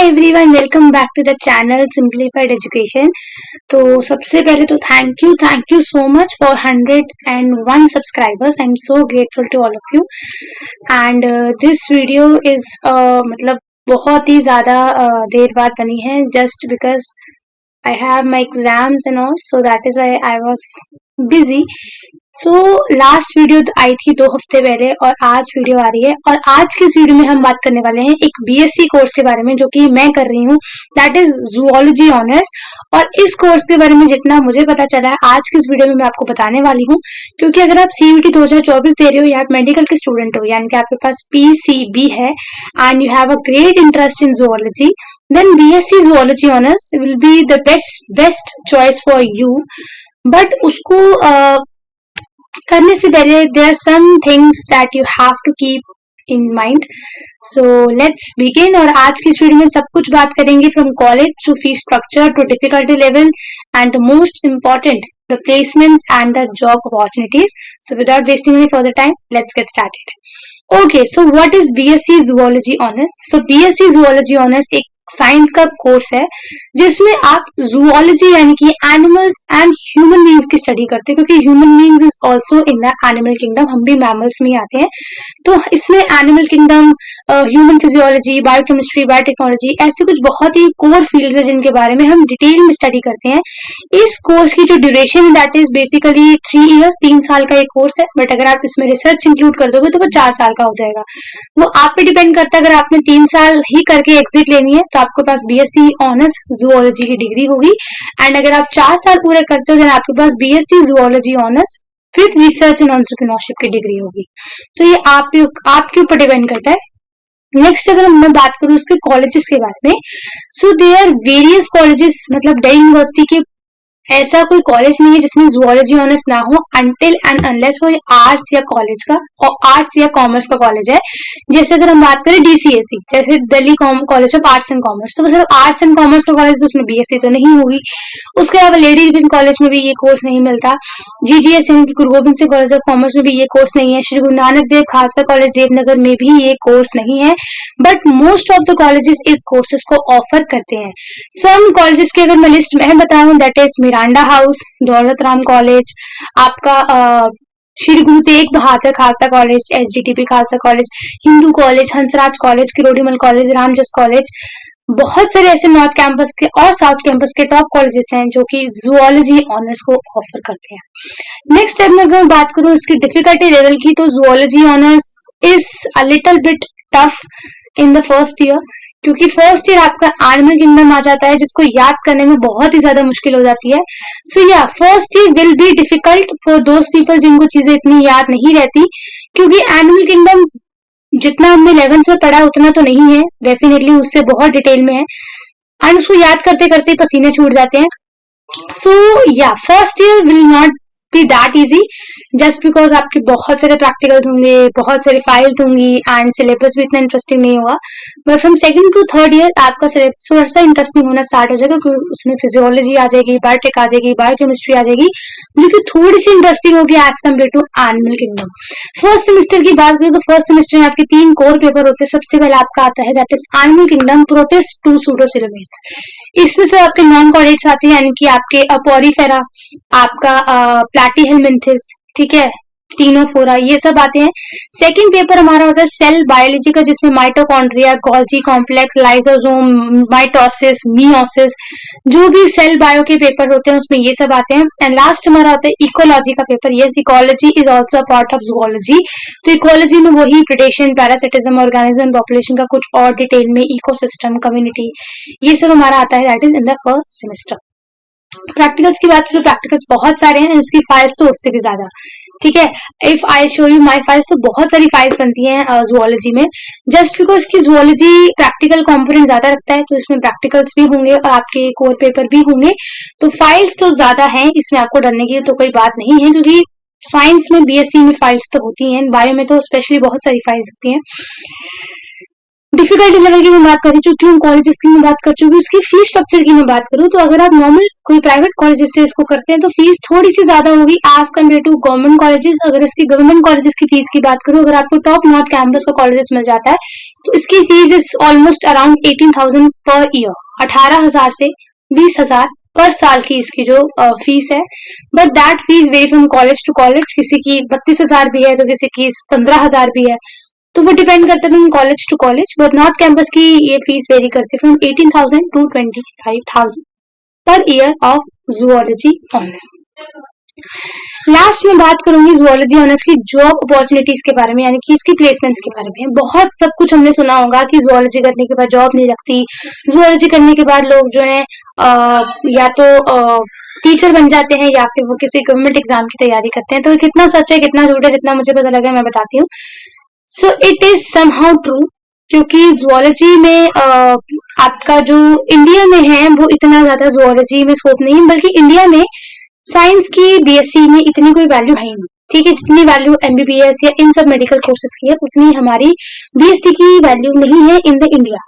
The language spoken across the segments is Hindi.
Hi everyone, welcome back to the channel simplified education. तो सबसे पहले तो thank you so much for 101 subscribers. I am so grateful to all of you and this video is मतलब बहुत ही ज़्यादा देर बाद बनी है, just because I have my exams and all, so that is why I was busy. So last video आई थी 2 हफ्ते पहले और आज वीडियो आ रही है। और आज के इस वीडियो में हम बात करने वाले हैं एक बीएससी कोर्स के बारे में जो कि मैं कर रही हूँ, दैट इज जूलॉजी ऑनर्स। और इस कोर्स के बारे में जितना मुझे पता चला है आज की इस वीडियो में मैं आपको बताने वाली हूँ, क्योंकि अगर आप सीयूटी 2024 दे रहे हो या आप मेडिकल के स्टूडेंट हो, यानी कि आपके पास पीसीबी है and you have a great interest in zoology, then BSc Zoology Honors will be the best choice for you. But उसको करने से पहले there are some things that you have to keep in mind. So let's begin. और आज की इस वीडियो में सब कुछ बात करेंगे from college to fee structure to difficulty level and the most important the placements and the job opportunities. So without wasting any further time, let's get started. Okay, so what is BSc Zoology Honors? So BSc Zoology Honors एक साइंस का कोर्स है जिसमें आप जूलॉजी यानी कि एनिमल्स एंड ह्यूमन बींग्स की स्टडी करते हैं, क्योंकि human beings is also in the animal kingdom, हम भी मैमल्स में ही आते हैं। तो इसमें animal kingdom, human physiology, biochemistry, biotechnology, ऐसे कुछ बहुत ही कोर फील्ड्स है जिनके बारे में हम डिटेल में स्टडी करते हैं। इस कोर्स की जो duration that is basically 3 years, 3 साल का एक कोर्स है। बट अगर आप इसमें रिसर्च इंक्लूड कर दोगे तो वो 4 साल का हो जाएगा। वो आप पे डिपेंड करता है। अगर आपने 3 साल ही करके एग्जिट लेनी है तो आपके पास बीएससी ऑनर्स जूलॉजी की डिग्री होगी, एंड अगर आप 4 साल पूरे करते हो तो आपके पास BSc zoology honours with research and entrepreneurship की डिग्री होगी। तो ये आपके ऊपर डिपेंड करता है। नेक्स्ट अगर मैं बात करूं उसके कॉलेजेस के बारे में, सो दे आर वेरियस कॉलेजेस, मतलब दिल्ली यूनिवर्सिटी के ऐसा कोई कॉलेज नहीं है जिसमें जूलॉजी ऑनर्स ना हो, अनटिल एंड अनलेस वो आर्ट्स या कॉलेज का और आर्ट्स या कॉमर्स का कॉलेज है। जैसे अगर हम बात करें डीसीएसी, जैसे Delhi college of arts and commerce, तो वो सिर्फ आर्ट्स एंड कॉमर्स का कॉलेज, तो उसमें बीएससी तो नहीं होगी। उसके अलावा लेडी डिवीजन कॉलेज में भी ये कोर्स नहीं मिलता। जीजीएस यानी कि Guru Gobind Singh college of commerce में भी ये कोर्स नहीं है। श्री गुरु नानक देव खालसा कॉलेज देवनगर में भी ये कोर्स नहीं है। But most of the colleges इस कोर्सेज को ऑफर करते हैं। सम कॉलेजेस की अगर मैं लिस्ट में बताऊं, that is Miranda house, Daulat Ram college, आपका Shri Guru Tegh Bahadur Khalsa college, SDTP Khalsa college, Hindu college, Hansraj college, Kirori Mal college, Ramjas college. बहुत सारे ऐसे नॉर्थ कैंपस के और साउथ कैंपस के टॉप कॉलेजेस हैं जो कि जूलॉजी ऑनर्स को ऑफर करते हैं। नेक्स्ट टाइम मैं अगर बात करूं इसकी डिफिकल्टी लेवल की, तो zoology honours is a little bit tough in the first year, क्योंकि फर्स्ट ईयर आपका एनिमल किंगडम आ जाता है जिसको याद करने में बहुत ही ज्यादा मुश्किल हो जाती है। सो या first year will be difficult for those people जिनको चीजें इतनी याद नहीं रहती, क्योंकि एनिमल किंगडम जितना हमने 11th में पढ़ा उतना तो नहीं है, डेफिनेटली उससे बहुत डिटेल में है, एंड उसको याद करते करते पसीने छूट जाते हैं। सो या first year will not be that easy, just because आपके बहुत सारे प्रैक्टिकल्स होंगे, बहुत सारी फाइल्स होंगी एंड सिलेबस भी इतना इंटरेस्टिंग नहीं होगा। But from second to third year आपका सिलेबस थोड़ा सा इंटरेस्टिंग होना स्टार्ट हो जाएगा, क्योंकि उसमें फिजियोलॉजी आ जाएगी, बायोटेक आ जाएगी, बायोकेमिस्ट्री आ जाएगी, जो कि थोड़ी सी इंटरेस्टिंग होगी as compare to animal kingdom. First semester की बात करें तो फर्स्ट सेमेस्टर में आपके 3 कोर पेपर होते हैं। सबसे पहले आपका आता है that is animal kingdom, protist to pseudocoelomates. इसमें से आपके नॉन कॉर्डेट्स आते हैं, यानी कि आपके अपोरीफेरा, आपका प्लैटीहेलमिंथेस, ठीक है, टीनोफोरा, ये सब आते हैं। सेकंड पेपर हमारा होता है सेल बायोलॉजी का, जिसमें mitochondria, Golgi complex, lysosome, mitosis, meiosis, जो भी सेल बायो के पेपर होते हैं उसमें ये सब आते हैं। एंड लास्ट हमारा होता है इकोलॉजी का paper. Yes, ecology is also a part of zoology. तो इकोलॉजी में वही प्रेडेशन, पैरासिटिज्म, ऑर्गेनिज्म, पॉपुलेशन का कुछ और डिटेल में, इकोसिस्टम, कम्युनिटी, ये सब हमारा आता है that is in the first semester. Practicals की बात करें, प्रैक्टिकल्स बहुत सारे हैं, इसकी फाइल्स तो उससे भी ज्यादा, ठीक है। If I show you my files, तो बहुत सारी फाइल्स बनती हैं जूलॉजी में, जस्ट बिकॉज की जूलॉजी प्रैक्टिकल कंपोनेंट ज्यादा रखता है, तो इसमें प्रैक्टिकल्स भी होंगे और आपके कोर पेपर भी होंगे। तो फाइल्स तो ज्यादा हैं, इसमें आपको डरने की तो कोई बात नहीं है, क्योंकि साइंस में बीएससी में फाइल्स तो होती हैं, बायो में तो स्पेशली बहुत सारी फाइल्स होती हैं। डिफिकल्टी लेवल की मैं बात कर चुकी हूँ, कॉलेजेस की मैं बात कर चुकी हूँ, इसकी फीस स्ट्रक्चर की मैं बात करूँ तो अगर आप नॉर्मल कोई प्राइवेट कॉलेजेस से इसको करते हैं तो फीस थोड़ी सी ज्यादा होगी as compare to government colleges. अगर इसकी गवर्नमेंट कॉलेजेस की फीस की बात करूँ, अगर आपको टॉप नॉर्थ कैंपस का कॉलेजेस मिल जाता है तो इसकी fees is almost around 18,000 per year, 18,000 से 20,000 पर साल की इसकी जो फीस है। But that fees vary from college to college, किसी की 32,000 भी है तो किसी की 15,000 भी है, तो वो डिपेंड करता है from college to college. But north campus की ये फीस वेरी करती है from 18,000 to 25,000 per year of zoology honours. Last में बात करूंगी जूलॉजी ऑनर्स की जॉब अपॉर्चुनिटीज के बारे में, यानी कि इसकी प्लेसमेंट्स के बारे में। बहुत सब कुछ हमने सुना होगा कि जूलॉजी करने के बाद जॉब नहीं लगती, जूलॉजी करने के बाद लोग जो है या तो टीचर बन जाते हैं या फिर वो किसी गवर्नमेंट एग्जाम की तैयारी करते हैं। तो कितना सच है कितना झूठ है, जितना मुझे पता लगा मैं बताती हूँ। So it is somehow true, क्योंकि जूलॉजी में आपका जो इंडिया में है वो इतना ज्यादा जूलॉजी में स्कोप नहीं है, बल्कि इंडिया में साइंस की बीएससी में इतनी कोई वैल्यू है ही नहीं। ठीक है, जितनी वैल्यू एमबीबीएस या इन सब मेडिकल कोर्सेज की है उतनी हमारी बीएससी की वैल्यू नहीं है इन द इंडिया।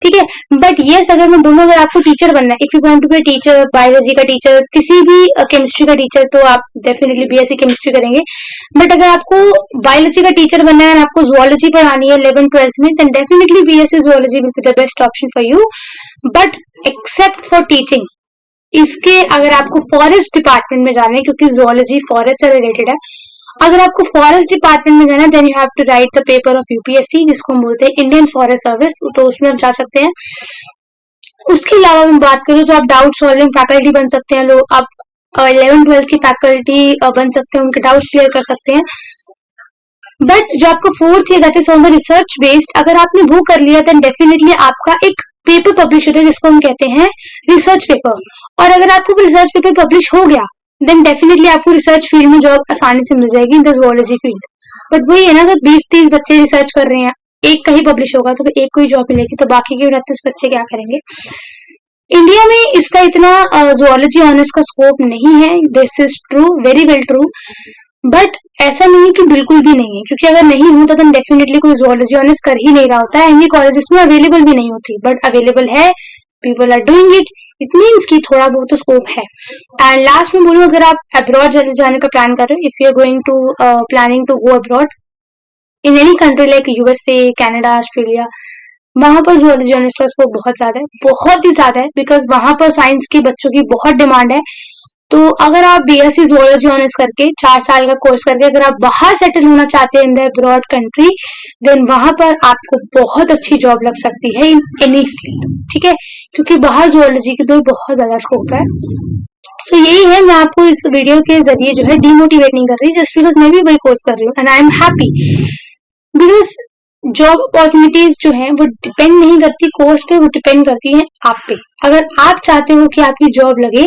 ठीक है, बट यस अगर मैं बोलूँ अगर आपको टीचर बनना है, if you want to be teacher, biology का टीचर, किसी भी केमिस्ट्री का टीचर, तो आप डेफिनेटली बीएससी केमिस्ट्री करेंगे। बट अगर आपको बायोलॉजी का टीचर बनना है और आपको जूलॉजी पढ़ानी है 11th-12th में, then definitely BSc zoology will be the best option for you. But except for teaching, इसके अगर आपको फॉरेस्ट डिपार्टमेंट में जाना है, क्योंकि जूलॉजी फॉरेस्ट से रिलेटेड है, अगर आपको फॉरेस्ट डिपार्टमेंट में जाना है then you have to write the paper of UPSC, जिसको हम बोलते हैं इंडियन फॉरेस्ट सर्विस, तो उसमें आप जा सकते हैं। उसके अलावा मैं बात करूँ तो आप डाउट सॉल्विंग फैकल्टी बन सकते हैं, लोग आप 11th-12th की फैकल्टी बन सकते हैं, उनके डाउट्स क्लियर कर सकते हैं। बट जो आपका फोर्थ है that is on the research based, अगर आपने वो कर लिया देन डेफिनेटली आपका एक पेपर पब्लिश होता है जिसको हम कहते हैं रिसर्च पेपर। और अगर आपको रिसर्च पेपर पब्लिश हो गया देन डेफिनेटली आपको रिसर्च फील्ड में जॉब आसानी से मिल जाएगी in the zoology field. But वही है ना, अगर 20-30 बच्चे रिसर्च कर रहे हैं, एक का ही पब्लिश होगा तो फिर एक को ही जॉब मिलेगी, तो बाकी के 38 बच्चे क्या करेंगे। इंडिया में इसका इतना जूलॉजी ऑनर्स का स्कोप नहीं है, this is true, very well true. But ऐसा नहीं है कि बिल्कुल भी नहीं है, क्योंकि अगर नहीं होता तो डेफिनेटली कोई जूलॉजी ऑनर्स कर ही नहीं रहा होता है, एंड कॉलेजेस में अवेलेबल भी नहीं होती। बट अवेलेबल है, people are doing it, it means कि थोड़ा बहुत तो स्कोप है। एंड लास्ट में बोलूँ, अगर आप अब्रॉड जाने का प्लान कर रहे हो, if you are going to planning to go abroad in any country like USA, Canada, Australia, वहां पर जूलॉजी ऑनर्स का स्कोप बहुत ज्यादा है, बहुत ही ज्यादा है, बिकॉज वहां पर साइंस के बच्चों की बहुत डिमांड है। तो अगर आप बीएससी जूलॉजी ऑनर्स करके 4 साल का कोर्स करके अगर आप बाहर सेटल होना चाहते हैं in the abroad country, then वहां पर आपको बहुत अच्छी जॉब लग सकती है इन एनी फील्ड। ठीक है, क्योंकि बाहर जूलॉजी की तो बहुत ज्यादा स्कोप है। सो यही है, मैं आपको इस वीडियो के जरिए जो है डिमोटिवेट नहीं कर रही, जस्ट बिकॉज मैं भी वही कोर्स कर रही हूँ and I am happy, because job opportunities जो है वो डिपेंड नहीं करती कोर्स पे, वो डिपेंड करती है आप पे। अगर आप चाहते हो कि आपकी जॉब लगे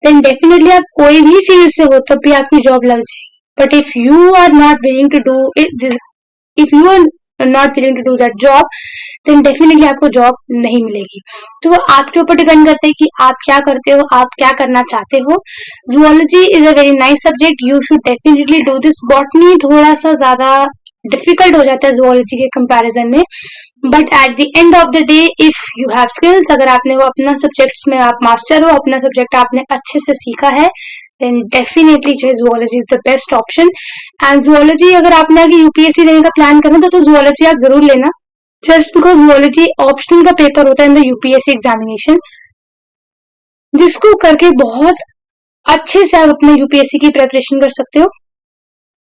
देन डेफिनेटली आप कोई भी फील्ड से हो तब भी आपकी जॉब लग जाएगी। But if you are not willing to do it, if you are not willing to do that job, then definitely आपको जॉब नहीं मिलेगी। तो वो आपके ऊपर डिपेंड करता है कि आप क्या करते हो, आप क्या करना चाहते हो। Zoology is a very nice subject, you should definitely do this. Botany थोड़ा सा ज्यादा डिफिकल्ट हो जाता है जूलॉजी के कंपैरिजन में, but at the end of the day if you have skills, अगर आपने वो अपना सब्जेक्ट्स में आप मास्टर हो, अपना सब्जेक्ट आपने अच्छे से सीखा है, देन डेफिनेटली जो है zoology is the best option. And zoology अगर आपने आगे यूपीएससी देने का प्लान करना तो जूलॉजी आप जरूर लेना, जस्ट बिकॉज जूलॉजी ऑप्शनल का पेपर होता है इन द यूपीएससी एग्जामिनेशन, जिसको करके बहुत अच्छे से आप अपने यूपीएससी की प्रिपरेशन कर सकते हो।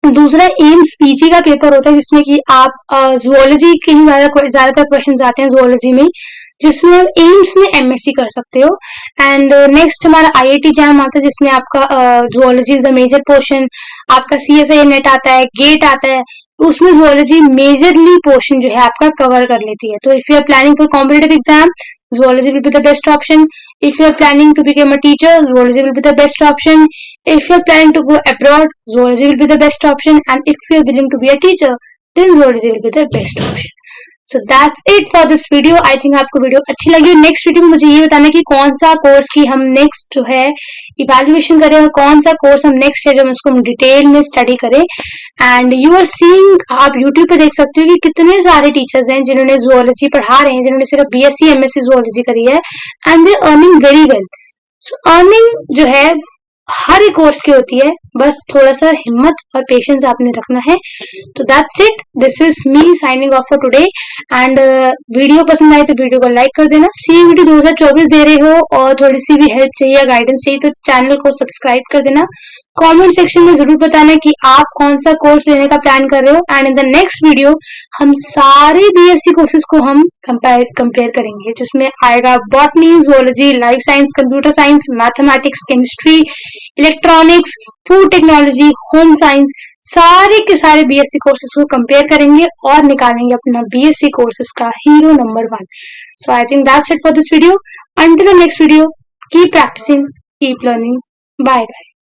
दूसरा एम्स पीजी का पेपर होता है जिसमें कि आप जूलॉजी के ही ज्यादातर क्वेश्चंस आते हैं जूलॉजी में, जिसमें आप एम्स में एमएससी कर सकते हो। एंड नेक्स्ट हमारा आईआईटी जैम आता है जिसमें आपका zoology is a major portion, आपका सीएसआई नेट आता है, गेट आता है, तो उसमें जूलॉजी मेजरली पोर्शन जो है आपका कवर कर लेती है। तो if you are planning for competitive exam, zoology will be the best option. If you are planning to become a teacher, zoology will be the best option. If you are planning to go abroad, zoology will be the best option. And if you are willing to be a teacher, then zoology will be the best option. So that's it for this video. I think आपको वीडियो अच्छी लगी। नेक्स्ट वीडियो में मुझे ये बताना कि कौन सा कोर्स की हम नेक्स्ट जो है इवैल्यूएशन करें और कौन सा कोर्स हम नेक्स्ट है जो उसको हम डिटेल में स्टडी करें। एंड यू आर सीइंग, आप यूट्यूब पे देख सकते हो कि कितने सारे टीचर्स हैं जिन्होंने जूलॉजी पढ़ा रहे हैं, जिन्होंने सिर्फ बीएससी एमएससी जूलॉजी करी है and they earning very well. So earning जो है हर एक कोर्स की होती है, बस थोड़ा सा हिम्मत और पेशेंस आपने रखना है। तो that's it, this is me signing off for today. And video पसंद आए तो वीडियो को लाइक कर देना। सीयूईटी 2024 दे रहे हो और थोड़ी सी भी हेल्प चाहिए या गाइडेंस चाहिए तो चैनल को सब्सक्राइब कर देना। कमेंट सेक्शन में जरूर बताना कि आप कौन सा कोर्स लेने का प्लान कर रहे हो। And in the next video हम सारे बीएससी कोर्सेज को हम कंपेयर करेंगे, जिसमें आएगा botany, zoology, life science, computer science, mathematics, chemistry, electronics, food technology, home science, सारे के सारे बीएससी कोर्सेज को कंपेयर करेंगे और निकालेंगे अपना बीएससी कोर्सेज का hero number 1। So I think that's it for this video. Until the next video, keep practising, keep learning, bye bye.